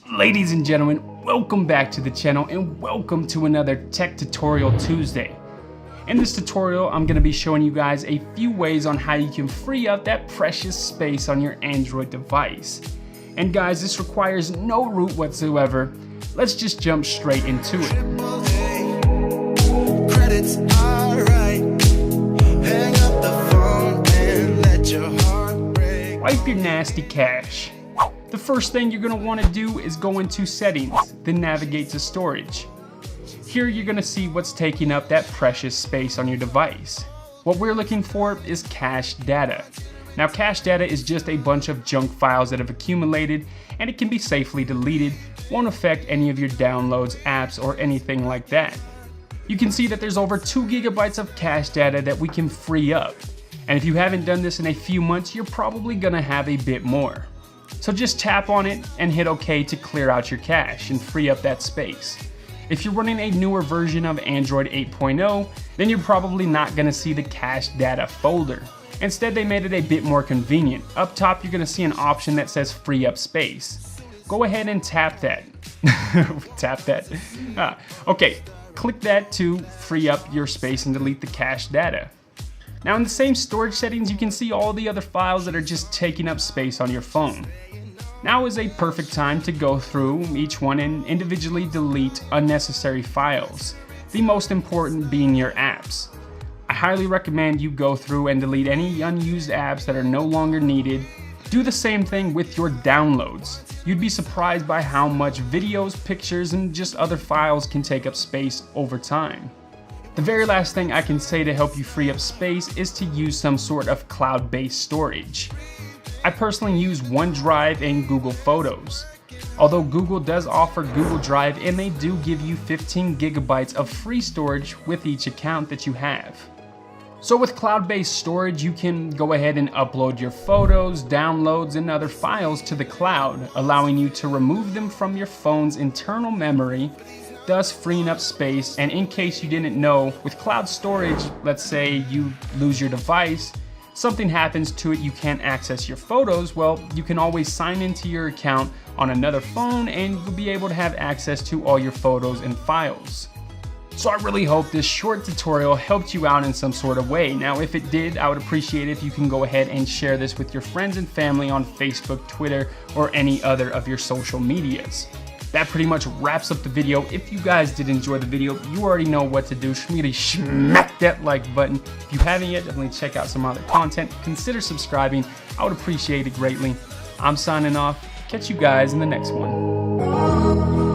Ladies and gentlemen, welcome back to the channel and welcome to another Tech Tutorial Tuesday. In this tutorial, I'm going to be showing you guys a few ways on how you can free up that precious space on your Android device. And guys, this requires no root whatsoever. Let's just jump straight into it. Wipe your nasty cache. The first thing you're going to want to do is go into settings, then navigate to storage. Here you're going to see what's taking up that precious space on your device. What we're looking for is cache data. Now cache data is just a bunch of junk files that have accumulated and it can be safely deleted, won't affect any of your downloads, apps, or anything like that. You can see that there's over 2 gigabytes of cache data that we can free up. And if you haven't done this in a few months, you're probably going to have a bit more. So just tap on it and hit OK to clear out your cache and free up that space. If you're running a newer version of Android 8.0, then you're probably not going to see the cache data folder. Instead, they made it a bit more convenient. Up top, you're going to see an option that says free up space. Go ahead and tap that. Tap that. Okay, click that to free up your space and delete the cache data. Now in the same storage settings, you can see all the other files that are just taking up space on your phone. Now is a perfect time to go through each one and individually delete unnecessary files, the most important being your apps. I highly recommend you go through and delete any unused apps that are no longer needed. Do the same thing with your downloads. You'd be surprised by how much videos, pictures, and just other files can take up space over time. The very last thing I can say to help you free up space is to use some sort of cloud-based storage. I personally use OneDrive and Google Photos. Although Google does offer Google Drive and they do give you 15 gigabytes of free storage with each account that you have. So with cloud-based storage, you can go ahead and upload your photos, downloads, and other files to the cloud, allowing you to remove them from your phone's internal memory, thus freeing up space. And in case you didn't know, with cloud storage, let's say you lose your device, something happens to it, you can't access your photos, well, you can always sign into your account on another phone and you'll be able to have access to all your photos and files. So I really hope this short tutorial helped you out in some sort of way. Now if it did, I would appreciate it if you can go ahead and share this with your friends and family on Facebook, Twitter, or any other of your social medias. That pretty much wraps up the video. If you guys did enjoy the video, you already know what to do. Smack that like button. If you haven't yet, definitely check out some other content. Consider subscribing. I would appreciate it greatly. I'm signing off. Catch you guys in the next one.